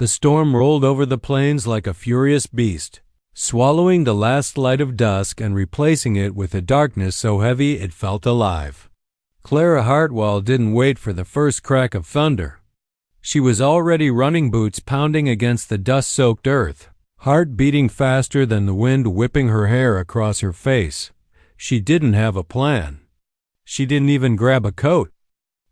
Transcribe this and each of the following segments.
The storm rolled over the plains like a furious beast, swallowing the last light of dusk and replacing it with a darkness so heavy it felt alive. Clara Hartwell didn't wait for the first crack of thunder. She was already running boots pounding against the dust-soaked earth, heart beating faster than the wind whipping her hair across her face. She didn't have a plan. She didn't even grab a coat.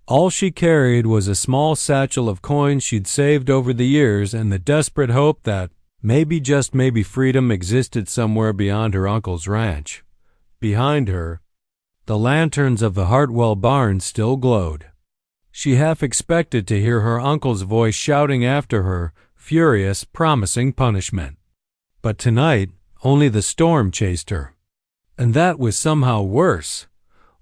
All she carried was a small satchel of coins she'd saved over the years and the desperate hope that maybe, just maybe, freedom existed somewhere beyond her uncle's ranch. Behind her, the lanterns of the Hartwell barn still glowed. She half expected to hear her uncle's voice shouting after her, furious, promising punishment. But tonight, only the storm chased her. And that was somehow worse.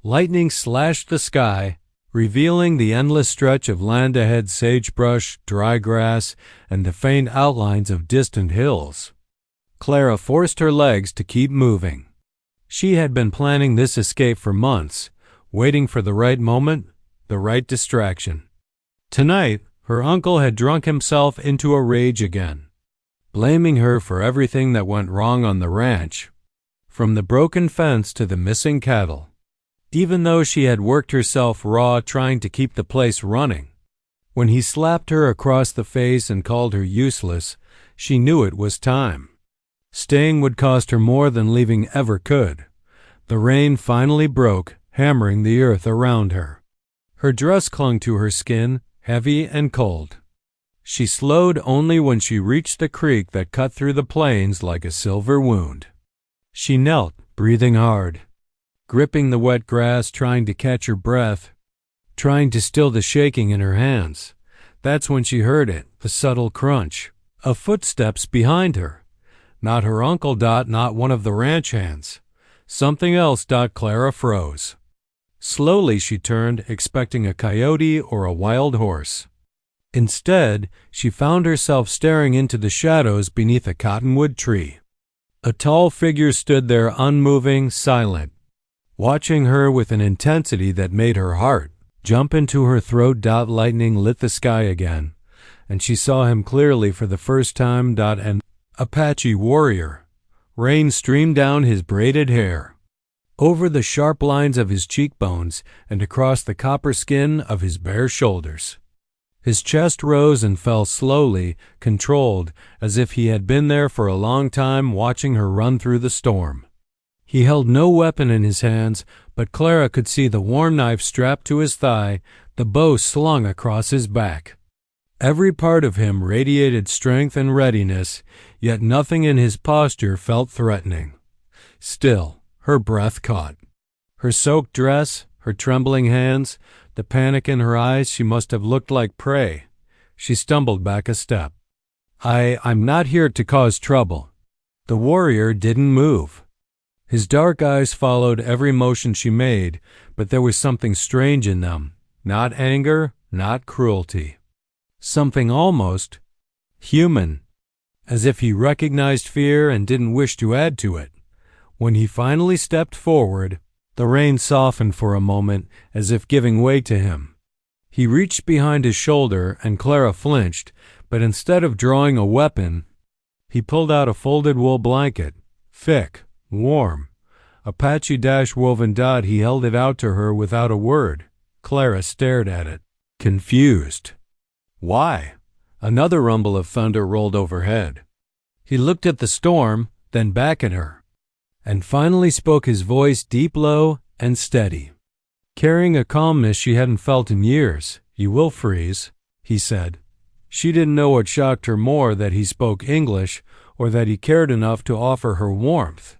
Lightning slashed the sky, revealing the endless stretch of land ahead, sagebrush, dry grass, and the faint outlines of distant hills. Clara forced her legs to keep moving. She had been planning this escape for months, waiting for the right moment, the right distraction. Tonight, her uncle had drunk himself into a rage again, blaming her for everything that went wrong on the ranch, from the broken fence to the missing cattle. Even though she had worked herself raw trying to keep the place running, when he slapped her across the face and called her useless, she knew it was time. Staying would cost her more than leaving ever could. The rain finally broke, hammering the earth around her. Her dress clung to her skin, heavy and cold. She slowed only when she reached the creek that cut through the plains like a silver wound. She knelt, breathing hard, gripping the wet grass, trying to catch her breath, trying to still the shaking in her hands. That's when she heard it, the subtle crunch of footsteps behind her. Not her uncle. Not one of the ranch hands. Something else. Clara froze. Slowly she turned, expecting a coyote or a wild horse. Instead, she found herself staring into the shadows beneath a cottonwood tree. A tall figure stood there, unmoving, silent, watching her with an intensity that made her heart jump into her throat. Lightning lit the sky again, and she saw him clearly for the first time. An Apache warrior. Rain streamed down his braided hair, over the sharp lines of his cheekbones and across the copper skin of his bare shoulders. His chest rose and fell slowly, controlled, as if he had been there for a long time watching her run through the storm. He held no weapon in his hands, but Clara could see the warm knife strapped to his thigh, the bow slung across his back. Every part of him radiated strength and readiness, yet nothing in his posture felt threatening. Still, her breath caught. Her soaked dress, her trembling hands, the panic in her eyes, she must have looked like prey. She stumbled back a step. I'm not here to cause trouble." The warrior didn't move. His dark eyes followed every motion she made, but there was something strange in them. Not anger, not cruelty. Something almost human, as if he recognized fear and didn't wish to add to it. When he finally stepped forward, the rain softened for a moment, as if giving way to him. He reached behind his shoulder, and Clara flinched, but instead of drawing a weapon, he pulled out a folded wool blanket, thick, warm, Apache-woven. He held it out to her without a word. Clara stared at it, confused. Why? Another rumble of thunder rolled overhead. He looked at the storm, then back at her, and finally spoke, his voice deep, low, and steady, carrying a calmness she hadn't felt in years. "You will freeze," he said. She didn't know what shocked her more, that he spoke English or that he cared enough to offer her warmth.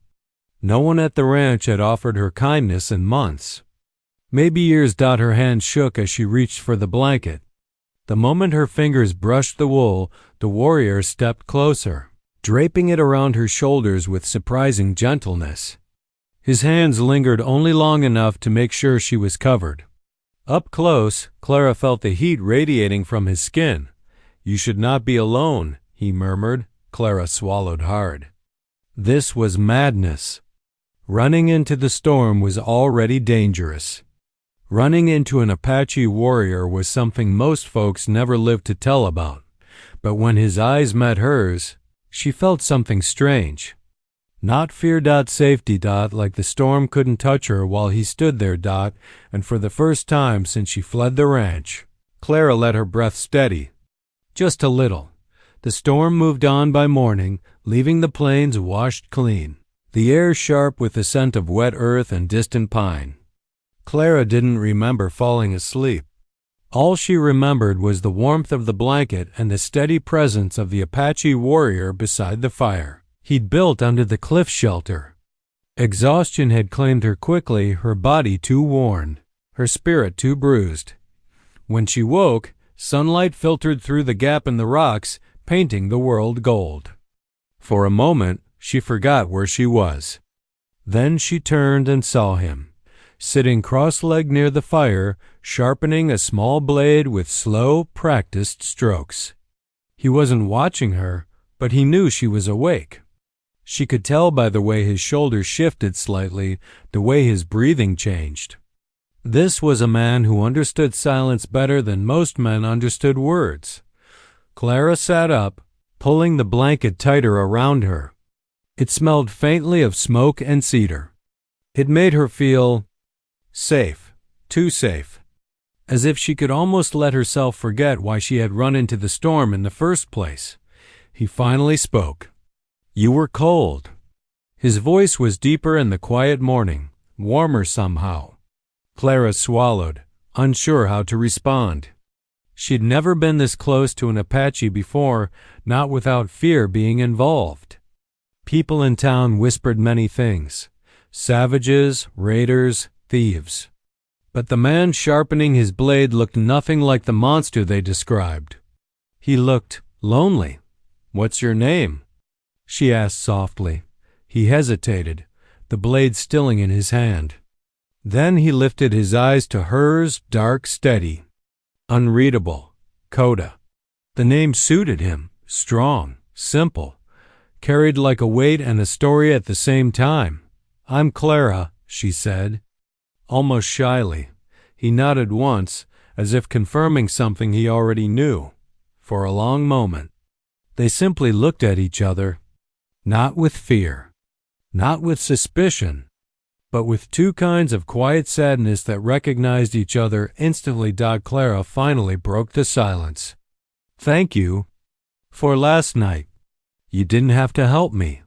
No one at the ranch had offered her kindness in months. Maybe years. Her hand shook as she reached for the blanket. The moment her fingers brushed the wool, the warrior stepped closer, draping it around her shoulders with surprising gentleness. His hands lingered only long enough to make sure she was covered. Up close, Clara felt the heat radiating from his skin. "You should not be alone," he murmured. Clara swallowed hard. This was madness. Running into the storm was already dangerous. Running into an Apache warrior was something most folks never lived to tell about. But when his eyes met hers, she felt something strange. Not fear. Safety. Like the storm couldn't touch her while he stood there. And for the first time since she fled the ranch, Clara let her breath steady. Just a little. The storm moved on by morning, leaving the plains washed clean, the air sharp with the scent of wet earth and distant pine. Clara didn't remember falling asleep. All she remembered was the warmth of the blanket and the steady presence of the Apache warrior beside the fire he'd built under the cliff shelter. Exhaustion had claimed her quickly, her body too worn, her spirit too bruised. When she woke, sunlight filtered through the gap in the rocks, painting the world gold. For a moment, she forgot where she was. Then she turned and saw him, sitting cross-legged near the fire, sharpening a small blade with slow, practiced strokes. He wasn't watching her, but he knew she was awake. She could tell by the way his shoulders shifted slightly, the way his breathing changed. This was a man who understood silence better than most men understood words. Clara sat up, pulling the blanket tighter around her. It smelled faintly of smoke and cedar. It made her feel safe, too safe, as if she could almost let herself forget why she had run into the storm in the first place. He finally spoke. "You were cold." His voice was deeper in the quiet morning, warmer somehow. Clara swallowed, unsure how to respond. She'd never been this close to an Apache before, not without fear being involved. People in town whispered many things: savages, raiders, thieves. But the man sharpening his blade looked nothing like the monster they described. He looked lonely. "What's your name?" she asked softly. He hesitated, the blade stilling in his hand. Then he lifted his eyes to hers, dark, steady. Unreadable. Coda. The name suited him, strong, simple, carried like a weight and a story at the same time. "I'm Clara," she said, almost shyly. He nodded once, as if confirming something he already knew. For a long moment, they simply looked at each other, not with fear, not with suspicion, but with two kinds of quiet sadness that recognized each other instantly. Clara finally broke the silence. "Thank you for last night. You didn't have to help me."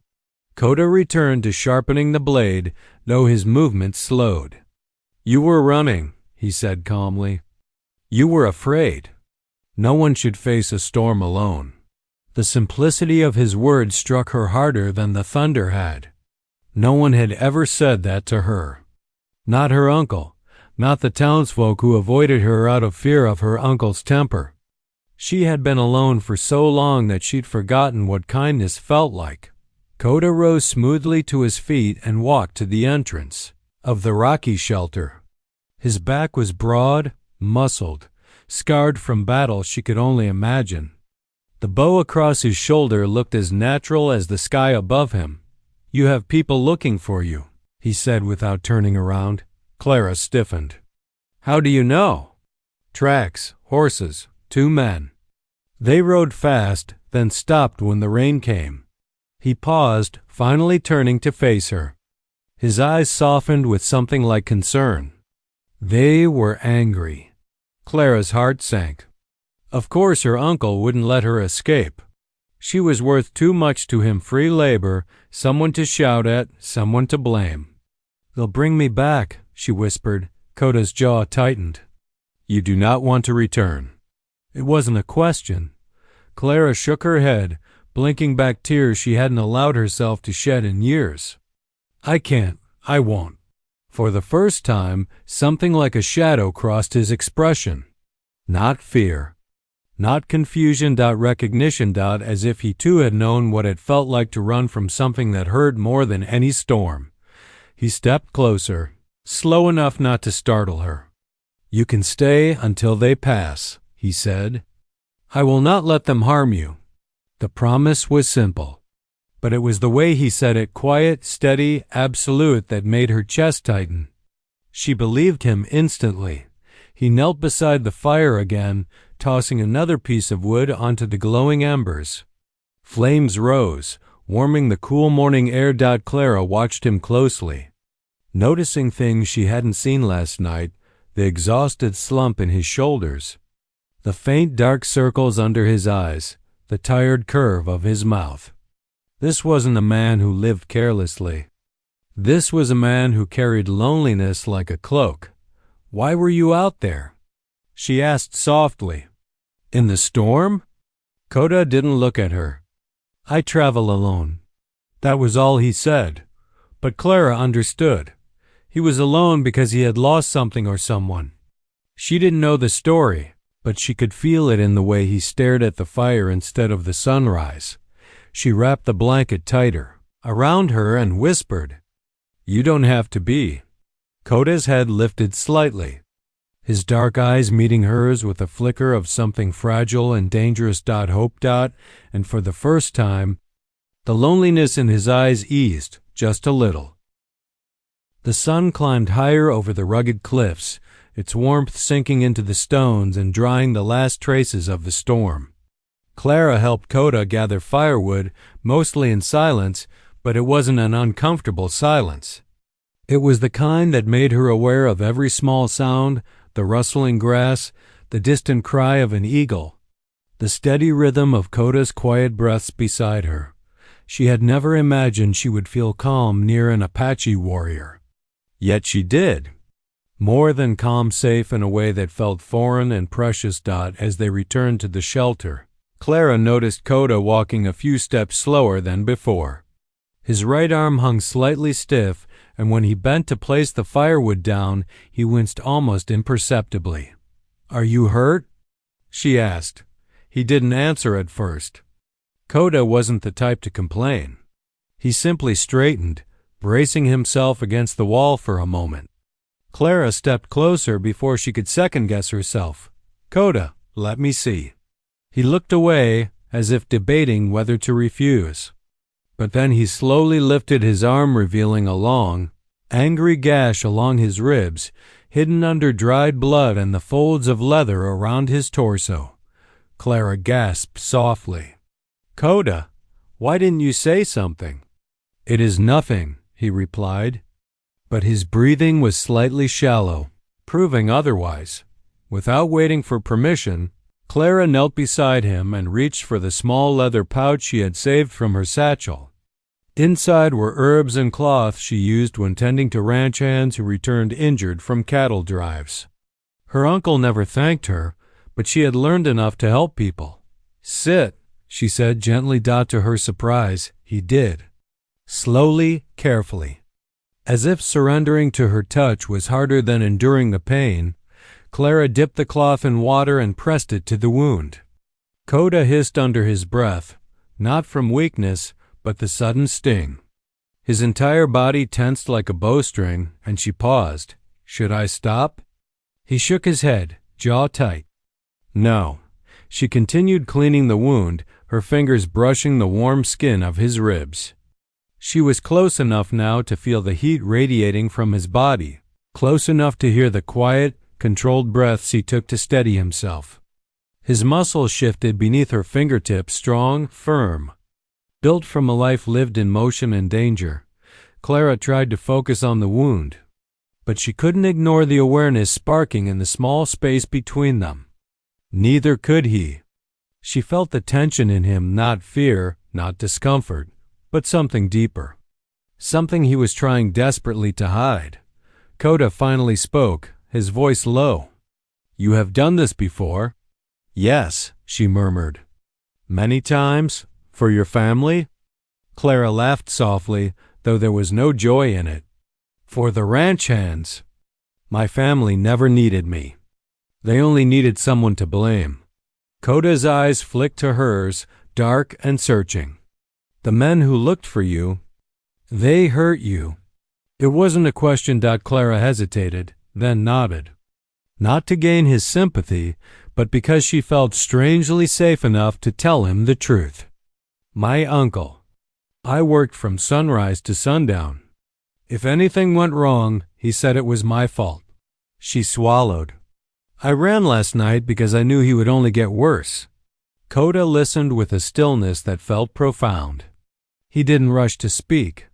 Coda returned to sharpening the blade, though his movements slowed. "You were running," he said calmly. "You were afraid. No one should face a storm alone." The simplicity of his words struck her harder than the thunder had. No one had ever said that to her. Not her uncle, not the townsfolk who avoided her out of fear of her uncle's temper. She had been alone for so long that she'd forgotten what kindness felt like. Coda rose smoothly to his feet and walked to the entrance of the rocky shelter. His back was broad, muscled, scarred from battle she could only imagine. The bow across his shoulder looked as natural as the sky above him. "You have people looking for you," he said without turning around. Clara stiffened. "How do you know?" "Tracks, horses, 2 men. They rode fast, then stopped when the rain came." He paused, finally turning to face her. His eyes softened with something like concern. They were angry. Clara's heart sank. Of course her uncle wouldn't let her escape. She was worth too much to him. Free labor, someone to shout at, someone to blame. "They'll bring me back," she whispered. Coda's jaw tightened. "You do not want to return." It wasn't a question. Clara shook her head, blinking back tears she hadn't allowed herself to shed in years. "I can't. I won't." For the first time, something like a shadow crossed his expression. Not fear. Not confusion. Recognition. As if he too had known what it felt like to run from something that hurt more than any storm. He stepped closer, slow enough not to startle her. "You can stay until they pass," he said. "I will not let them harm you." The promise was simple, but it was the way he said it, quiet, steady, absolute, that made her chest tighten. She believed him instantly. He knelt beside the fire again, tossing another piece of wood onto the glowing embers. Flames rose, warming the cool morning air. Clara watched him closely, noticing things she hadn't seen last night: the exhausted slump in his shoulders, the faint dark circles under his eyes, the tired curve of his mouth. This wasn't a man who lived carelessly. This was a man who carried loneliness like a cloak. "Why were you out there?" she asked softly. "In the storm?" Coda didn't look at her. "I travel alone." That was all he said, but Clara understood. He was alone because he had lost something or someone. She didn't know the story, but she could feel it in the way he stared at the fire instead of the sunrise. She wrapped the blanket tighter around her and whispered, "You don't have to be." Coda's head lifted slightly, his dark eyes meeting hers with a flicker of something fragile and dangerous. Hope. And for the first time, the loneliness in his eyes eased just a little. The sun climbed higher over the rugged cliffs, its warmth sinking into the stones and drying the last traces of the storm. Clara helped Coda gather firewood, mostly in silence, but it wasn't an uncomfortable silence. It was the kind that made her aware of every small sound: the rustling grass, the distant cry of an eagle, the steady rhythm of Coda's quiet breaths beside her. She had never imagined she would feel calm near an Apache warrior. Yet she did. More than calm, safe in a way that felt foreign and precious. As they returned to the shelter, Clara noticed Coda walking a few steps slower than before. His right arm hung slightly stiff, and when he bent to place the firewood down, he winced almost imperceptibly. "Are you hurt?" she asked. He didn't answer at first. Coda wasn't the type to complain. He simply straightened, bracing himself against the wall for a moment. Clara stepped closer before she could second-guess herself. "Coda, let me see." He looked away, as if debating whether to refuse. But then he slowly lifted his arm, revealing a long, angry gash along his ribs, hidden under dried blood and the folds of leather around his torso. Clara gasped softly. "Coda, why didn't you say something?" "It is nothing," he replied. But his breathing was slightly shallow, proving otherwise. Without waiting for permission, Clara knelt beside him and reached for the small leather pouch she had saved from her satchel. Inside were herbs and cloth she used when tending to ranch hands who returned injured from cattle drives. Her uncle never thanked her, but she had learned enough to help people. "Sit," she said gently. To her surprise, he did. Slowly, carefully. As if surrendering to her touch was harder than enduring the pain, Clara dipped the cloth in water and pressed it to the wound. Coda hissed under his breath, not from weakness, but the sudden sting. His entire body tensed like a bowstring, and she paused. "Should I stop?" He shook his head, jaw tight. "No." She continued cleaning the wound, her fingers brushing the warm skin of his ribs. She was close enough now to feel the heat radiating from his body, close enough to hear the quiet, controlled breaths he took to steady himself. His muscles shifted beneath her fingertips, strong, firm. Built from a life lived in motion and danger, Clara tried to focus on the wound, but she couldn't ignore the awareness sparking in the small space between them. Neither could he. She felt the tension in him, not fear, not discomfort, but something deeper. Something he was trying desperately to hide. Coda finally spoke, his voice low. "You have done this before?" "Yes," she murmured. "Many times? For your family?" Clara laughed softly, though there was no joy in it. "For the ranch hands. My family never needed me. They only needed someone to blame." Coda's eyes flicked to hers, dark and searching. "The men who looked for you, they hurt you." It wasn't a question. Clara hesitated, then nodded. Not to gain his sympathy, but because she felt strangely safe enough to tell him the truth. "My uncle. I worked from sunrise to sundown. If anything went wrong, he said it was my fault." She swallowed. I ran last night because I knew he would only get worse. Coda listened with a stillness that felt profound. He didn't rush to speak.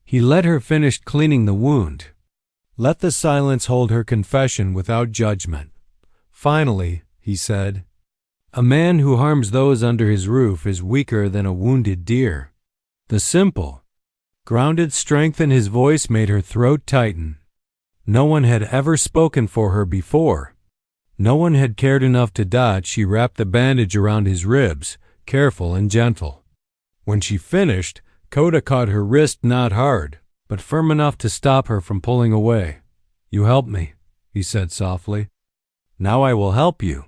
He let her finish cleaning the wound. Let the silence hold her confession without judgment. Finally, he said, "A man who harms those under his roof is weaker than a wounded deer." The simple, grounded strength in his voice made her throat tighten. No one had ever spoken for her before. No one had cared enough to dodge. She wrapped the bandage around his ribs, careful and gentle. When she finished, Coda caught her wrist not hard, but firm enough to stop her from pulling away. "You helped me," he said softly. "Now I will help you."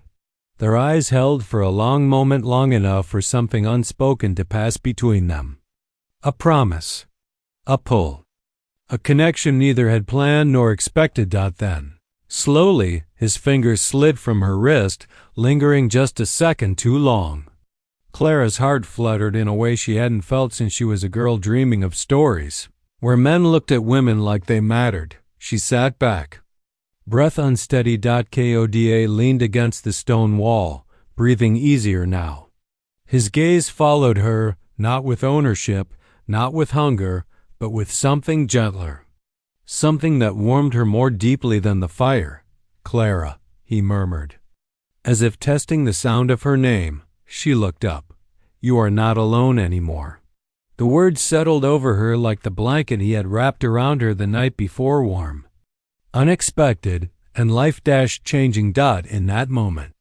Their eyes held for a long moment, long enough for something unspoken to pass between them. A promise. A pull. A connection neither had planned nor expected. Then, slowly, his fingers slid from her wrist, lingering just a second too long. Clara's heart fluttered in a way she hadn't felt since she was a girl dreaming of stories where men looked at women like they mattered. She sat back, breath unsteady. Koda leaned against the stone wall, breathing easier now. His gaze followed her, not with ownership, not with hunger, but with something gentler. Something that warmed her more deeply than the fire. "Clara," he murmured. As if testing the sound of her name, she looked up. "You are not alone anymore." The words settled over her like the blanket he had wrapped around her the night before, warm, unexpected, and life-changing. In that moment,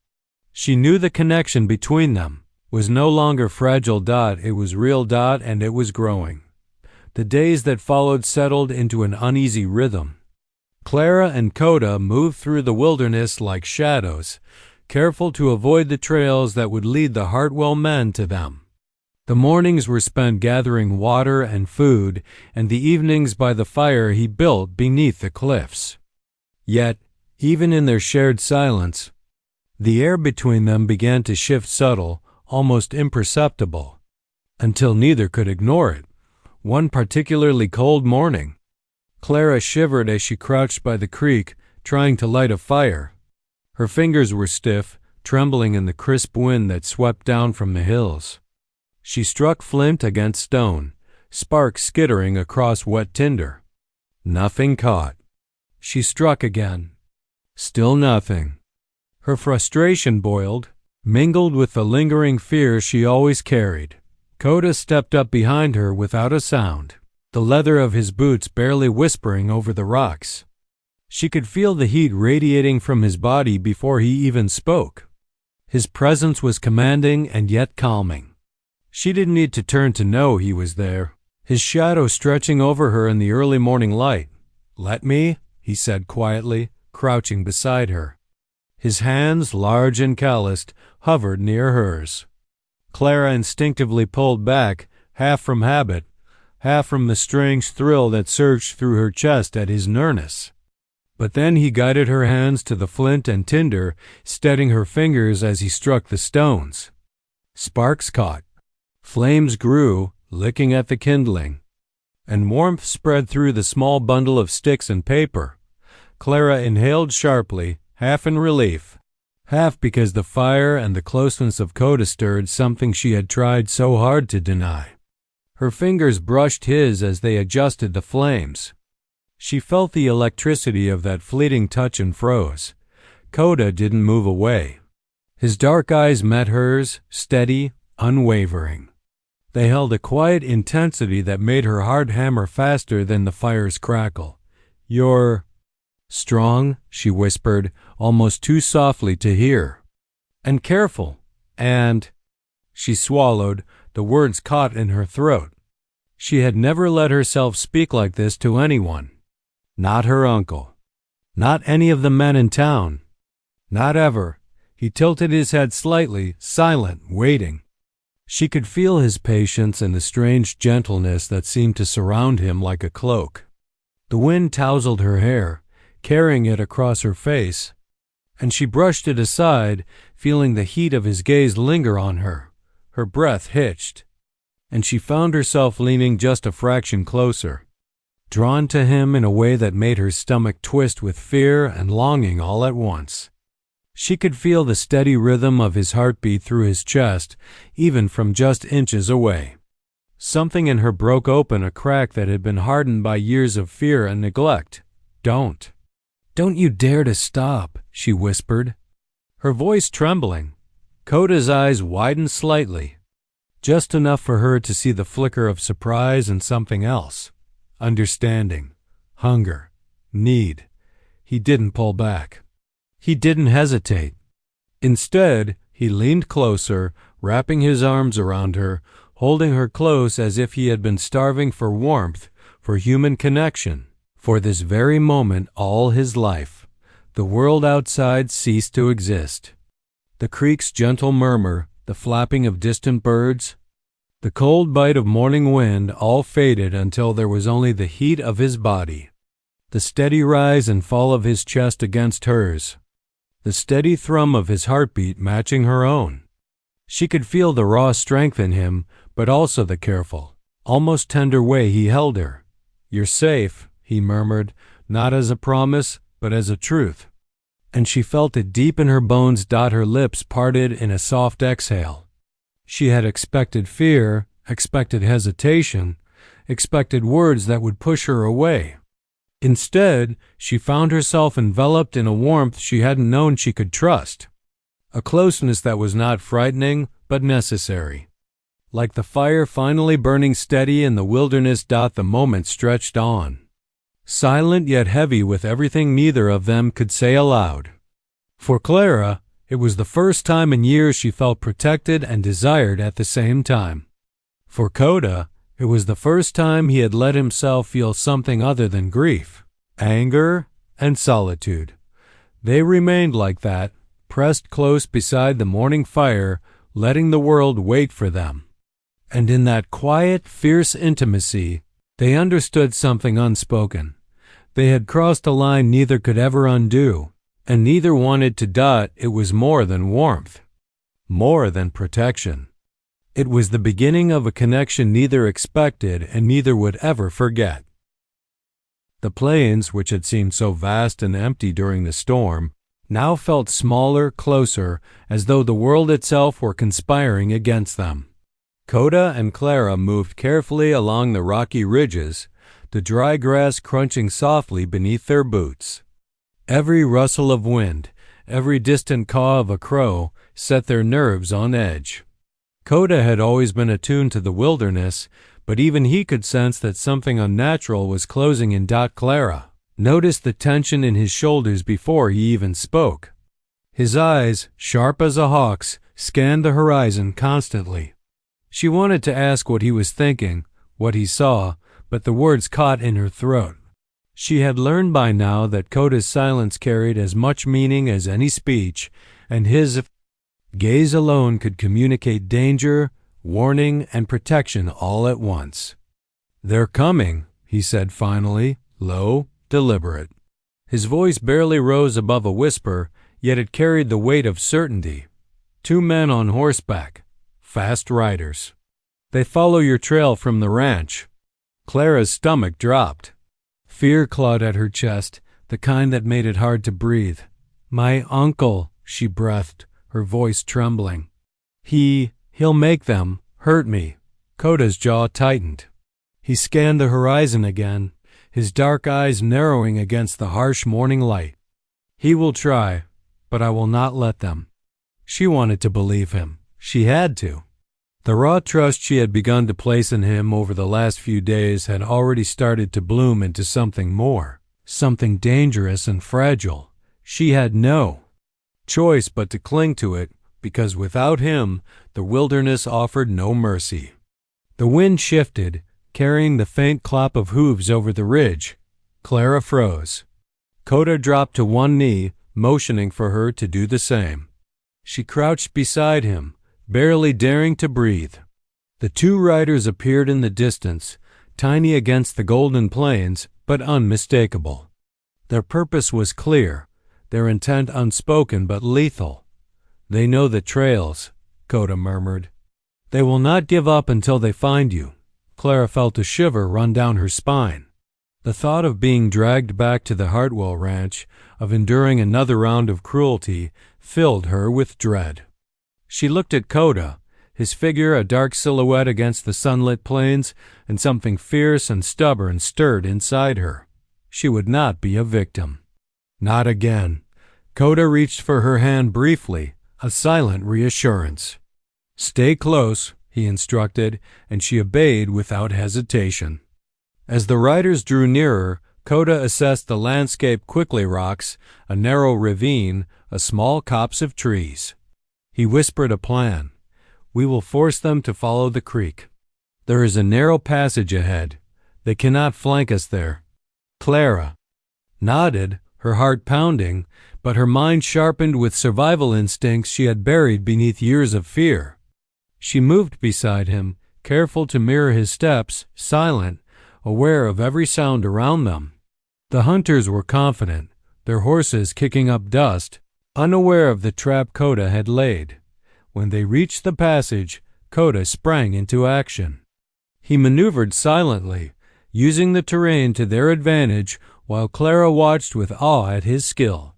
she knew the connection between them was no longer fragile. It was real. And it was growing. The days that followed settled into an uneasy rhythm. Clara and Coda moved through the wilderness like shadows, careful to avoid the trails that would lead the Hartwell men to them. The mornings were spent gathering water and food, and the evenings by the fire he built beneath the cliffs. Yet, even in their shared silence, the air between them began to shift, subtle, almost imperceptible, until neither could ignore it. One particularly cold morning, Clara shivered as she crouched by the creek, trying to light a fire. Her fingers were stiff, trembling in the crisp wind that swept down from the hills. She struck flint against stone, sparks skittering across wet tinder. Nothing caught. She struck again. Still nothing. Her frustration boiled, mingled with the lingering fear she always carried. Coda stepped up behind her without a sound, the leather of his boots barely whispering over the rocks. She could feel the heat radiating from his body before he even spoke. His presence was commanding and yet calming. She didn't need to turn to know he was there, his shadow stretching over her in the early morning light. "Let me," he said quietly, crouching beside her. His hands, large and calloused, hovered near hers. Clara instinctively pulled back, half from habit, half from the strange thrill that surged through her chest at his nearness. But then he guided her hands to the flint and tinder, steadying her fingers as he struck the stones. Sparks caught. Flames grew, licking at the kindling, and warmth spread through the small bundle of sticks and paper. Clara inhaled sharply, half in relief, half because the fire and the closeness of Coda stirred something she had tried so hard to deny. Her fingers brushed his as they adjusted the flames. She felt the electricity of that fleeting touch and froze. Coda didn't move away. His dark eyes met hers, steady, unwavering. They held a quiet intensity that made her heart hammer faster than the fire's crackle. "You're strong," she whispered, almost too softly to hear. "And careful, and—" She swallowed, the words caught in her throat. She had never let herself speak like this to anyone. Not her uncle. Not any of the men in town. Not ever. He tilted his head slightly, silent, waiting. She could feel his patience and the strange gentleness that seemed to surround him like a cloak. The wind tousled her hair, carrying it across her face, and she brushed it aside, feeling the heat of his gaze linger on her. Her breath hitched, and she found herself leaning just a fraction closer, drawn to him in a way that made her stomach twist with fear and longing all at once. She could feel the steady rhythm of his heartbeat through his chest, even from just inches away. Something in her broke open a crack that had been hardened by years of fear and neglect. "Don't you dare to stop," she whispered, her voice trembling. Coda's eyes widened slightly, just enough for her to see the flicker of surprise and something else. Understanding, hunger, need. He didn't pull back. He didn't hesitate. Instead, he leaned closer, wrapping his arms around her, holding her close as if he had been starving for warmth, for human connection. For this very moment all his life, the world outside ceased to exist. The creek's gentle murmur, the flapping of distant birds, the cold bite of morning wind all faded until there was only the heat of his body, the steady rise and fall of his chest against hers, the steady thrum of his heartbeat matching her own. She could feel the raw strength in him, but also the careful, almost tender way he held her. "You're safe," he murmured, not as a promise, but as a truth. And she felt it deep in her bones. Her lips parted in a soft exhale. She had expected fear, expected hesitation, expected words that would push her away. Instead, she found herself enveloped in a warmth she hadn't known she could trust, a closeness that was not frightening but necessary. Like the fire finally burning steady in the wilderness. The moment stretched on, silent yet heavy with everything neither of them could say aloud. For Clara, it was the first time in years she felt protected and desired at the same time. For Coda, it was the first time he had let himself feel something other than grief, anger, and solitude. They remained like that, pressed close beside the morning fire, letting the world wait for them. And in that quiet, fierce intimacy, they understood something unspoken. They had crossed a line neither could ever undo, and neither wanted to. It was more than warmth, more than protection. It was the beginning of a connection neither expected and neither would ever forget. The plains, which had seemed so vast and empty during the storm, now felt smaller, closer, as though the world itself were conspiring against them. Coda and Clara moved carefully along the rocky ridges, the dry grass crunching softly beneath their boots. Every rustle of wind, every distant caw of a crow set their nerves on edge. Coda had always been attuned to the wilderness, but even he could sense that something unnatural was closing in. Clara noticed the tension in his shoulders before he even spoke. His eyes, sharp as a hawk's, scanned the horizon constantly. She wanted to ask what he was thinking, what he saw, but the words caught in her throat. She had learned by now that Coda's silence carried as much meaning as any speech, and his gaze alone could communicate danger, warning, and protection all at once. "They're coming," he said finally, low, deliberate. His voice barely rose above a whisper, yet it carried the weight of certainty. "2 men on horseback, fast riders. They follow your trail from the ranch." Clara's stomach dropped. Fear clawed at her chest, the kind that made it hard to breathe. "My uncle," she breathed, her voice trembling. He'll make them hurt me." Coda's jaw tightened. He scanned the horizon again, his dark eyes narrowing against the harsh morning light. "He will try, but I will not let them." She wanted to believe him. She had to. The raw trust she had begun to place in him over the last few days had already started to bloom into something more, something dangerous and fragile. She had no choice but to cling to it, because without him, the wilderness offered no mercy. The wind shifted, carrying the faint clop of hooves over the ridge. Clara froze. Coda dropped to one knee, motioning for her to do the same. She crouched beside him, barely daring to breathe. The 2 riders appeared in the distance, tiny against the golden plains, but unmistakable. Their purpose was clear, their intent unspoken but lethal. "They know the trails," Coda murmured. "They will not give up until they find you." Clara felt a shiver run down her spine. The thought of being dragged back to the Hartwell ranch, of enduring another round of cruelty, filled her with dread. She looked at Coda, his figure a dark silhouette against the sunlit plains, and something fierce and stubborn stirred inside her. She would not be a victim. Not again. Coda reached for her hand briefly, a silent reassurance. "Stay close," he instructed, and she obeyed without hesitation. As the riders drew nearer, Coda assessed the landscape: quickly rocks, a narrow ravine, a small copse of trees. He whispered a plan. "We will force them to follow the creek. There is a narrow passage ahead. They cannot flank us there." Clara nodded, her heart pounding, but her mind sharpened with survival instincts she had buried beneath years of fear. She moved beside him, careful to mirror his steps, silent, aware of every sound around them. The hunters were confident, their horses kicking up dust, unaware of the trap Coda had laid. When they reached the passage, Coda sprang into action. He maneuvered silently, using the terrain to their advantage, while Clara watched with awe at his skill.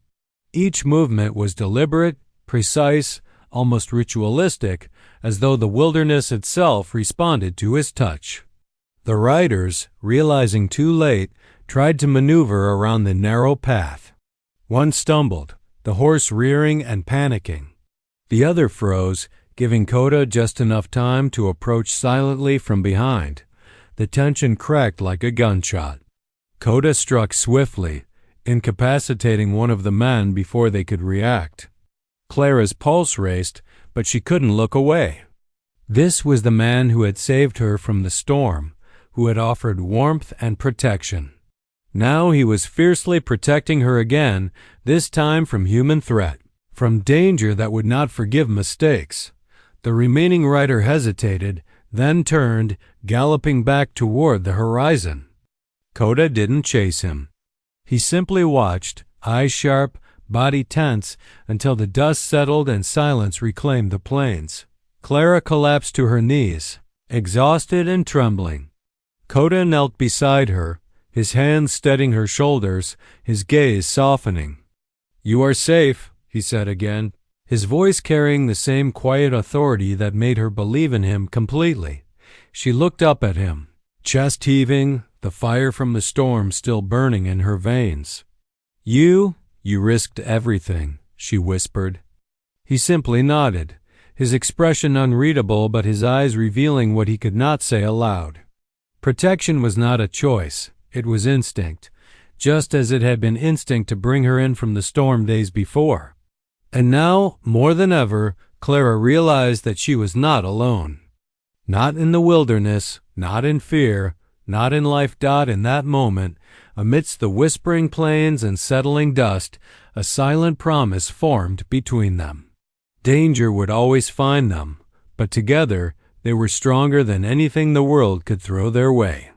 Each movement was deliberate, precise, almost ritualistic, as though the wilderness itself responded to his touch. The riders, realizing too late, tried to maneuver around the narrow path. One stumbled, the horse rearing and panicking. The other froze, giving Coda just enough time to approach silently from behind. The tension cracked like a gunshot. Coda struck swiftly, incapacitating one of the men before they could react. Clara's pulse raced, but she couldn't look away. This was the man who had saved her from the storm, who had offered warmth and protection. Now he was fiercely protecting her again, this time from human threat, from danger that would not forgive mistakes. The remaining rider hesitated, then turned, galloping back toward the horizon. Coda didn't chase him. He simply watched, eyes sharp, body tense, until the dust settled and silence reclaimed the plains. Clara collapsed to her knees, exhausted and trembling. Coda knelt beside her, his hands steadying her shoulders, his gaze softening. "You are safe," he said again, his voice carrying the same quiet authority that made her believe in him completely. She looked up at him, chest heaving, the fire from the storm still burning in her veins. You risked everything," she whispered. He simply nodded, his expression unreadable but his eyes revealing what he could not say aloud. Protection was not a choice, it was instinct, just as it had been instinct to bring her in from the storm days before. And now, more than ever, Clara realized that she was not alone. Not in the wilderness, not in fear, not in life. In that moment, amidst the whispering plains and settling dust, a silent promise formed between them. Danger would always find them, but together they were stronger than anything the world could throw their way.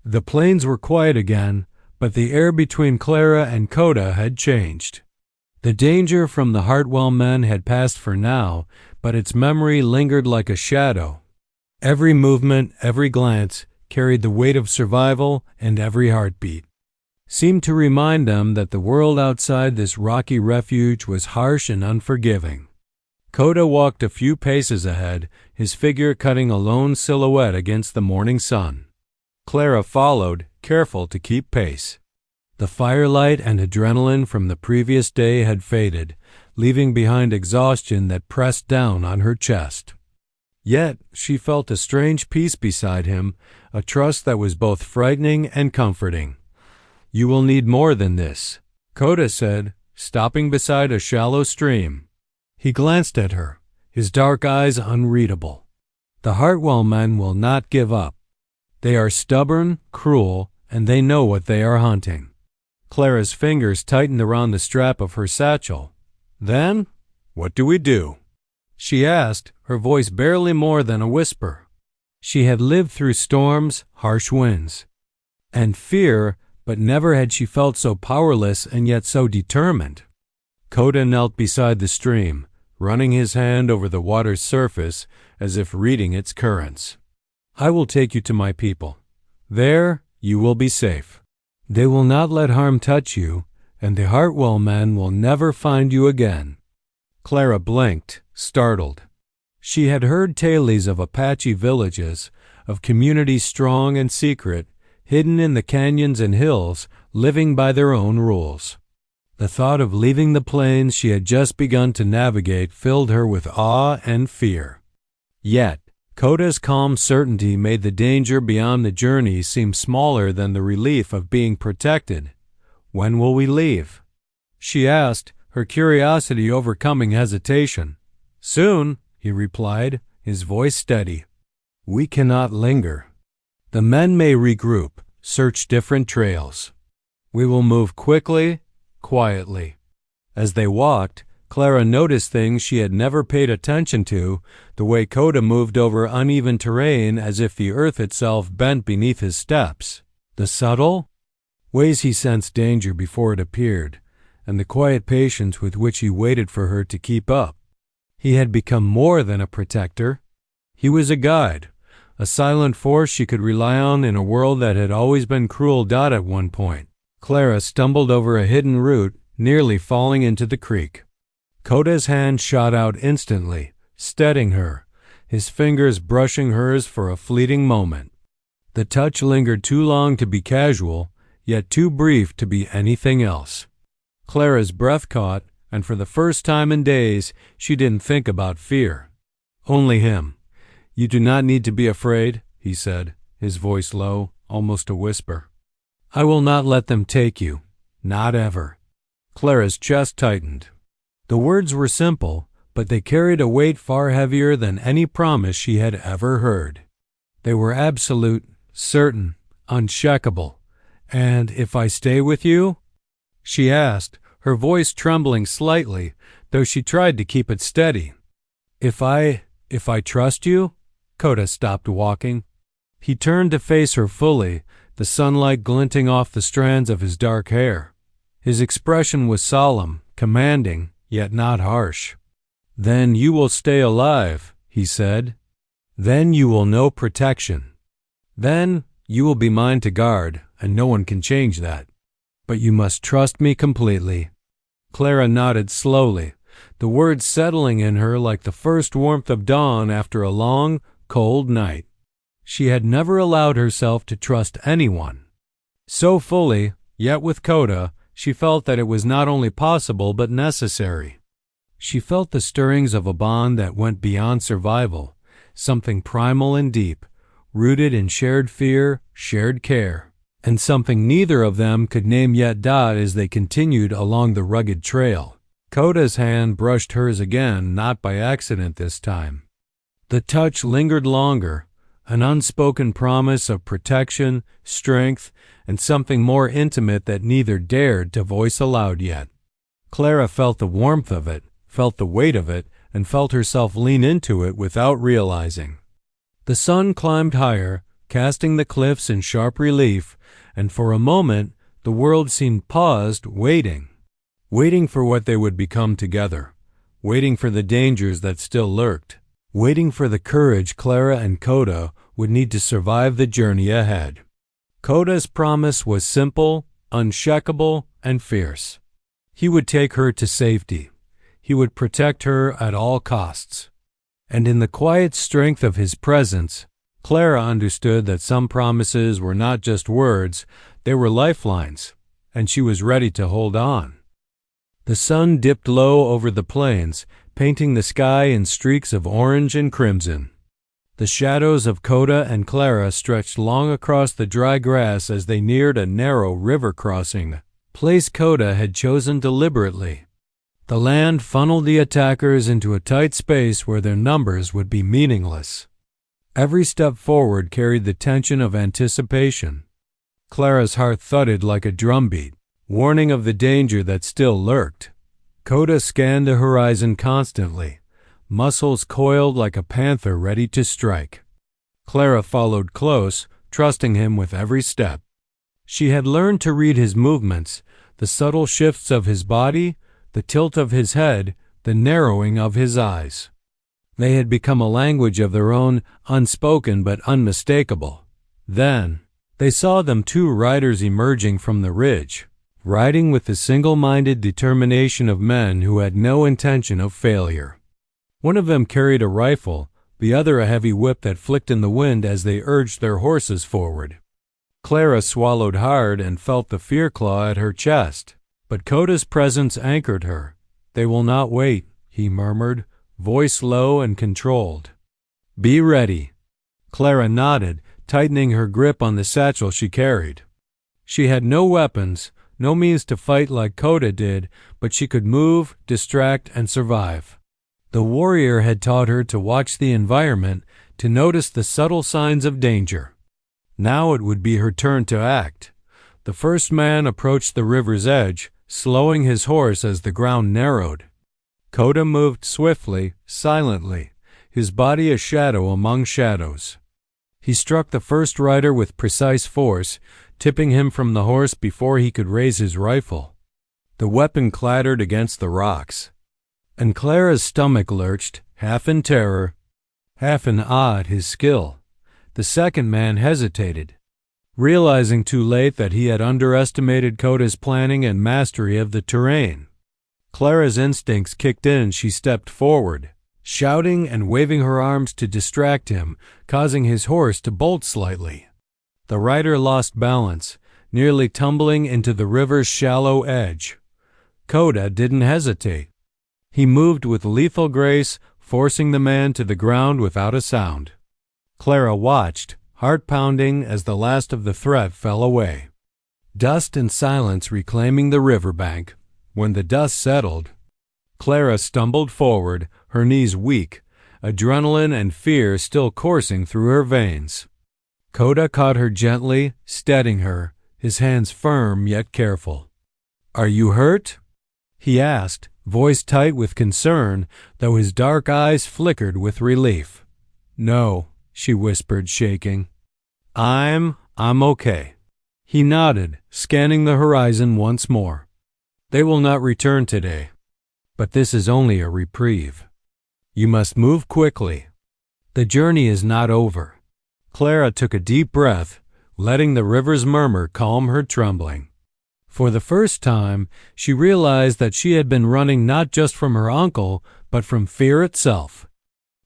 The plains were quiet again, but the air between Clara and Coda had changed. The danger from the Hartwell men had passed for now, but its memory lingered like a shadow. Every movement, every glance, carried the weight of survival, and every heartbeat seemed to remind them that the world outside this rocky refuge was harsh and unforgiving. Coda walked a few paces ahead, his figure cutting a lone silhouette against the morning sun. Clara followed, careful to keep pace. The firelight and adrenaline from the previous day had faded, leaving behind exhaustion that pressed down on her chest. Yet she felt a strange peace beside him, a trust that was both frightening and comforting. "You will need more than this," Coda said, stopping beside a shallow stream. He glanced at her, his dark eyes unreadable. "The Hartwell men will not give up. They are stubborn, cruel, and they know what they are hunting." Clara's fingers tightened around the strap of her satchel. "Then, what do we do?" she asked, her voice barely more than a whisper. She had lived through storms, harsh winds, and fear, but never had she felt so powerless and yet so determined. Coda knelt beside the stream, running his hand over the water's surface as if reading its currents. "I will take you to my people. There you will be safe. They will not let harm touch you, and the Hartwell men will never find you again." Clara blinked, startled. She had heard tales of Apache villages, of communities strong and secret, hidden in the canyons and hills, living by their own rules. The thought of leaving the plains she had just begun to navigate filled her with awe and fear. Yet, Koda's calm certainty made the danger beyond the journey seem smaller than the relief of being protected. "When will we leave?" she asked, her curiosity overcoming hesitation. "Soon," he replied, his voice steady. "We cannot linger. The men may regroup, search different trails. We will move quickly, quietly." As they walked, Clara noticed things she had never paid attention to, the way Koda moved over uneven terrain as if the earth itself bent beneath his steps. The subtle ways he sensed danger before it appeared, and the quiet patience with which he waited for her to keep up. He had become more than a protector. He was a guide, a silent force she could rely on in a world that had always been cruel. At one point, Clara stumbled over a hidden root, nearly falling into the creek. Koda's hand shot out instantly, steadying her, his fingers brushing hers for a fleeting moment. The touch lingered too long to be casual, yet too brief to be anything else. Clara's breath caught, and for the first time in days, she didn't think about fear. Only him. "You do not need to be afraid," he said, his voice low, almost a whisper. "I will not let them take you. Not ever." Clara's chest tightened. The words were simple, but they carried a weight far heavier than any promise she had ever heard. They were absolute, certain, unshakable. "And if I stay with you?" she asked, her voice trembling slightly, though she tried to keep it steady. If I trust you?" Koda stopped walking. He turned to face her fully, the sunlight glinting off the strands of his dark hair. His expression was solemn, commanding, yet not harsh. "Then you will stay alive," he said. "Then you will know protection. Then you will be mine to guard, and no one can change that. But you must trust me completely." Clara nodded slowly, the words settling in her like the first warmth of dawn after a long, cold night. She had never allowed herself to trust anyone so fully, yet with Koda, she felt that it was not only possible but necessary. She felt the stirrings of a bond that went beyond survival, something primal and deep, rooted in shared fear, shared care, and something neither of them could name yet. As they continued along the rugged trail, Koda's hand brushed hers again, not by accident this time. The touch lingered longer, an unspoken promise of protection, strength, and something more intimate that neither dared to voice aloud yet. Clara felt the warmth of it, felt the weight of it, and felt herself lean into it without realizing. The sun climbed higher, casting the cliffs in sharp relief, and for a moment the world seemed paused, waiting for what they would become together, waiting for the dangers that still lurked, waiting for the courage Clara and Koda would need to survive the journey ahead. Koda's promise was simple, unshakable, and fierce. He would take her to safety. He would protect her at all costs. And in the quiet strength of his presence, Clara understood that some promises were not just words, they were lifelines, and she was ready to hold on. The sun dipped low over the plains, painting the sky in streaks of orange and crimson. The shadows of Koda and Clara stretched long across the dry grass as they neared a narrow river crossing, place Koda had chosen deliberately. The land funneled the attackers into a tight space where their numbers would be meaningless. Every step forward carried the tension of anticipation. Clara's heart thudded like a drumbeat, warning of the danger that still lurked. Koda scanned the horizon constantly, muscles coiled like a panther ready to strike. Clara followed close, trusting him with every step. She had learned to read his movements, the subtle shifts of his body, the tilt of his head, the narrowing of his eyes. They had become a language of their own, unspoken but unmistakable. Then they saw them two riders emerging from the ridge. riding with the single-minded determination of men who had no intention of failure. One of them carried a rifle, the other a heavy whip that flicked in the wind as they urged their horses forward. Clara swallowed hard and felt the fear claw at her chest, but Coda's presence anchored her. "They will not wait," he murmured, voice low and controlled. "Be ready." Clara nodded, tightening her grip on the satchel she carried. She had no weapons, no means to fight like Coda did, but she could move, distract, and survive. The warrior had taught her to watch the environment, to notice the subtle signs of danger. Now it would be her turn to act. The first man approached the river's edge, slowing his horse as the ground narrowed. Coda moved swiftly, silently, his body a shadow among shadows. He struck the first rider with precise force, tipping him from the horse before he could raise his rifle. The weapon clattered against the rocks, and Clara's stomach lurched, half in terror, half in awe at his skill. The second man hesitated, realizing too late that he had underestimated Coda's planning and mastery of the terrain. Clara's instincts kicked in. She stepped forward, shouting and waving her arms to distract him, causing his horse to bolt slightly. The rider lost balance, nearly tumbling into the river's shallow edge. Coda didn't hesitate. He moved with lethal grace, forcing the man to the ground without a sound. Clara watched, heart pounding, as the last of the threat fell away. Dust and silence reclaiming the riverbank. When the dust settled, Clara stumbled forward, her knees weak, adrenaline and fear still coursing through her veins. Coda caught her gently, steadying her, his hands firm yet careful. "Are you hurt?" he asked, voice tight with concern, though his dark eyes flickered with relief. "No," she whispered, shaking. I'm okay." He nodded, scanning the horizon once more. "They will not return today, but this is only a reprieve. You must move quickly. The journey is not over." Clara took a deep breath, letting the river's murmur calm her trembling. For the first time, she realized that she had been running not just from her uncle, but from fear itself.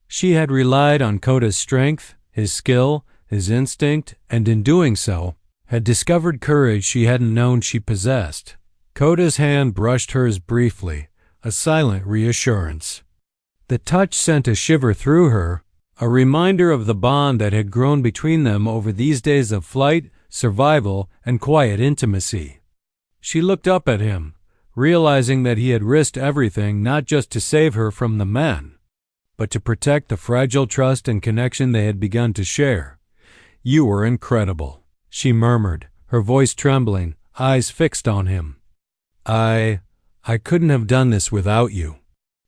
She had relied on Coda's strength, his skill, his instinct, and in doing so, had discovered courage she hadn't known she possessed. Coda's hand brushed hers briefly, a silent reassurance. The touch sent a shiver through her, a reminder of the bond that had grown between them over these days of flight, survival, and quiet intimacy. She looked up at him, realizing that he had risked everything not just to save her from the men, but to protect the fragile trust and connection they had begun to share. "You were incredible," she murmured, her voice trembling, eyes fixed on him. I couldn't have done this without you."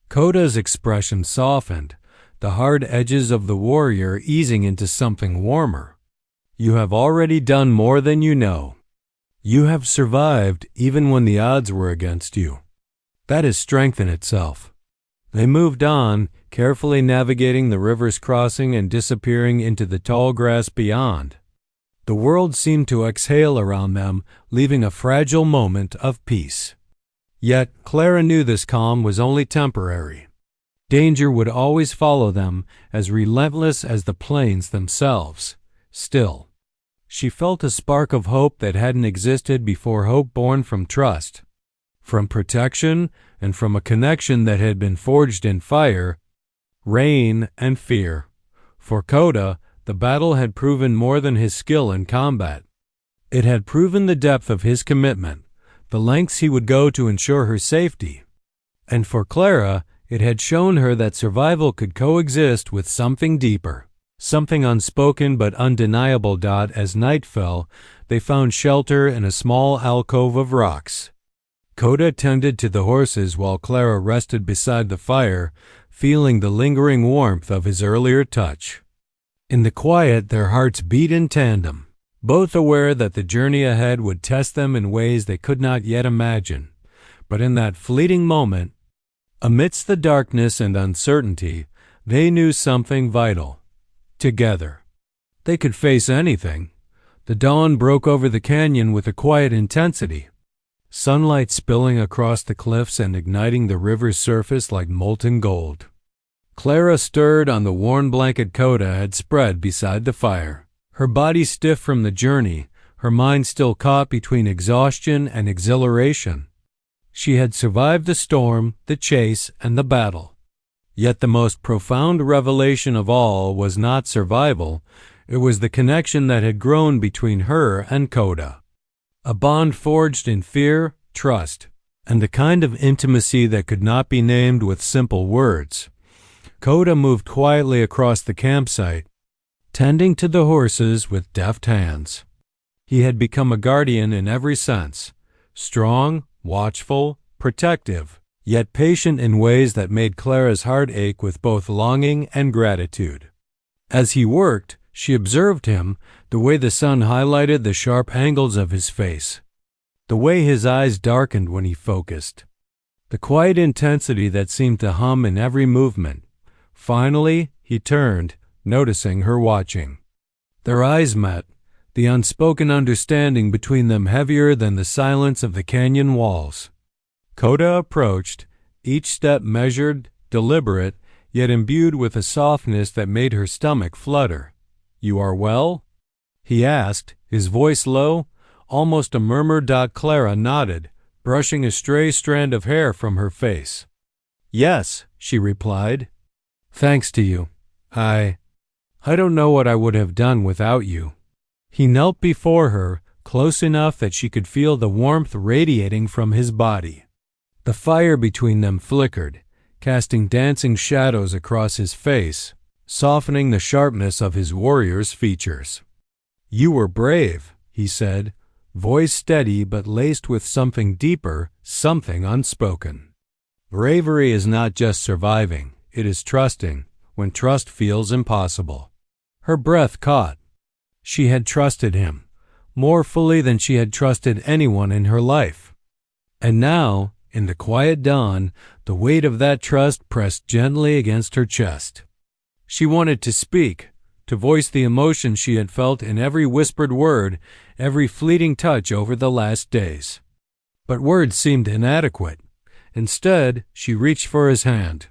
Coda's expression softened, the hard edges of the warrior easing into something warmer. "You have already done more than you know. You have survived even when the odds were against you. That is strength in itself." They moved on, carefully navigating the river's crossing and disappearing into the tall grass beyond. The world seemed to exhale around them, leaving a fragile moment of peace. Yet Clara knew this calm was only temporary. Danger would always follow them, as relentless as the plains themselves. Still, she felt a spark of hope that hadn't existed before, hope born from trust, from protection, and from a connection that had been forged in fire, rain, and fear. For Coda, the battle had proven more than his skill in combat. It had proven the depth of his commitment, the lengths he would go to ensure her safety. And for Clara, it had shown her that survival could coexist with something deeper, something unspoken but undeniable. As night fell, they found shelter in a small alcove of rocks. Coda tended to the horses while Clara rested beside the fire, feeling the lingering warmth of his earlier touch. In the quiet, their hearts beat in tandem, both aware that the journey ahead would test them in ways they could not yet imagine. But in that fleeting moment, amidst the darkness and uncertainty, they knew something vital. Together, they could face anything. The dawn broke over the canyon with a quiet intensity. sunlight spilling across the cliffs and igniting the river's surface like molten gold. Clara stirred on the worn blanket Coda had spread beside the fire, her body stiff from the journey, her mind still caught between exhaustion and exhilaration. She had survived the storm, the chase, and the battle. Yet the most profound revelation of all was not survival, it was the connection that had grown between her and Coda. A bond forged in fear, trust, and the kind of intimacy that could not be named with simple words. Coda moved quietly across the campsite, tending to the horses with deft hands. He had become a guardian in every sense, strong, watchful, protective, yet patient in ways that made Clara's heart ache with both longing and gratitude. As he worked, she observed him, the way the sun highlighted the sharp angles of his face, the way his eyes darkened when he focused, the quiet intensity that seemed to hum in every movement. Finally, he turned, noticing her watching. Their eyes met, the unspoken understanding between them heavier than the silence of the canyon walls. Coda approached, each step measured, deliberate, yet imbued with a softness that made her stomach flutter. "You are well?" he asked, his voice low, almost a murmur. Clara nodded, brushing a stray strand of hair from her face. "Yes," she replied. "Thanks to you. I don't know what I would have done without you." He knelt before her, close enough that she could feel the warmth radiating from his body. The fire between them flickered, casting dancing shadows across his face, softening the sharpness of his warrior's features. "You were brave," he said, voice steady but laced with something deeper, something unspoken. "Bravery is not just surviving, it is trusting, when trust feels impossible." Her breath caught. She had trusted him, more fully than she had trusted anyone in her life. And now, in the quiet dawn, the weight of that trust pressed gently against her chest. She wanted to speak, to voice the emotion she had felt in every whispered word, every fleeting touch over the last days. But words seemed inadequate. Instead, she reached for his hand.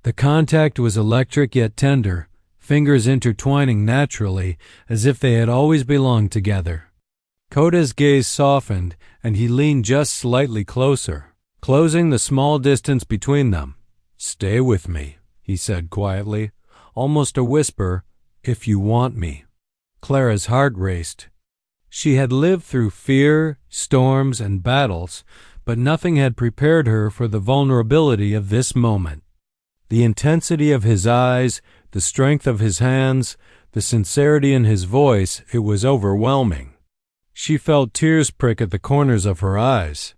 The contact was electric yet tender, fingers intertwining naturally, as if they had always belonged together. Coda's gaze softened, and he leaned just slightly closer, closing the small distance between them. "Stay with me," he said quietly, almost a whisper, "if you want me." Clara's heart raced. She had lived through fear, storms, and battles, but nothing had prepared her for the vulnerability of this moment. The intensity of his eyes, the strength of his hands, the sincerity in his voice, it was overwhelming. She felt tears prick at the corners of her eyes,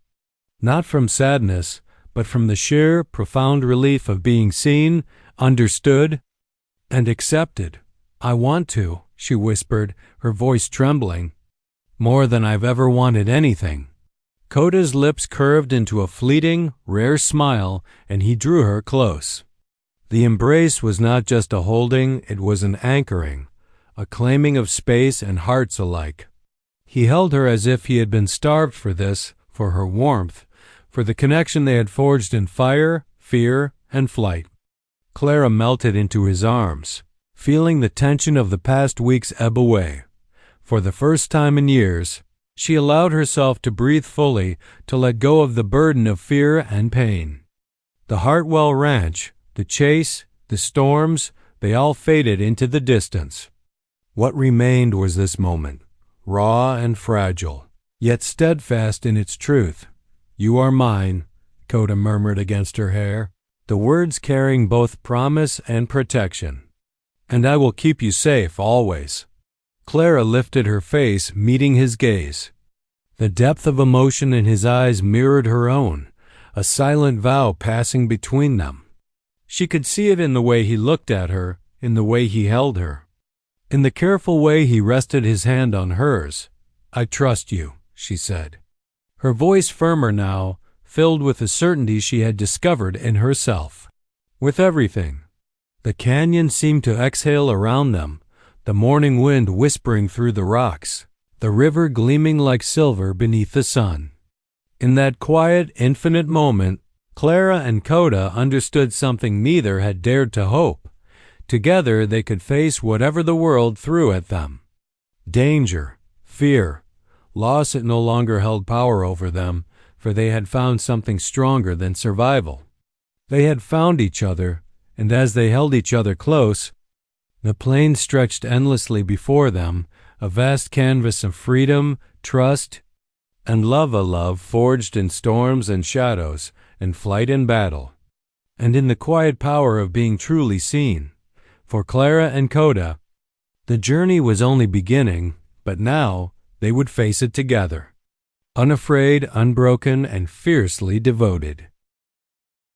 not from sadness, but from the sheer, profound relief of being seen, understood, and accepted. "I want to," she whispered, her voice trembling, "more than I've ever wanted anything." Coda's lips curved into a fleeting, rare smile, and he drew her close. The embrace was not just a holding, it was an anchoring, a claiming of space and hearts alike. He held her as if he had been starved for this, for her warmth, for the connection they had forged in fire, fear, and flight. Clara melted into his arms, feeling the tension of the past weeks ebb away. For the first time in years, she allowed herself to breathe fully, to let go of the burden of fear and pain. The Hartwell Ranch, the chase, the storms, they all faded into the distance. What remained was this moment, raw and fragile, yet steadfast in its truth. "You are mine," Coda murmured against her hair, the words carrying both promise and protection. "And I will keep you safe always." Clara lifted her face, meeting his gaze. The depth of emotion in his eyes mirrored her own, a silent vow passing between them. She could see it in the way he looked at her, in the way he held her, in the careful way he rested his hand on hers. "I trust you," she said, her voice firmer now, filled with the certainty she had discovered in herself. With everything. The canyon seemed to exhale around them, the morning wind whispering through the rocks, the river gleaming like silver beneath the sun. In that quiet, infinite moment, Clara and Coda understood something neither had dared to hope. Together they could face whatever the world threw at them. Danger, fear, loss, it no longer held power over them, for they had found something stronger than survival. They had found each other, and as they held each other close, the plain stretched endlessly before them, a vast canvas of freedom, trust, and love, a love forged in storms and shadows, in flight and battle, and in the quiet power of being truly seen. For Clara and Coda, the journey was only beginning, but now they would face it together, unafraid, unbroken, and fiercely devoted.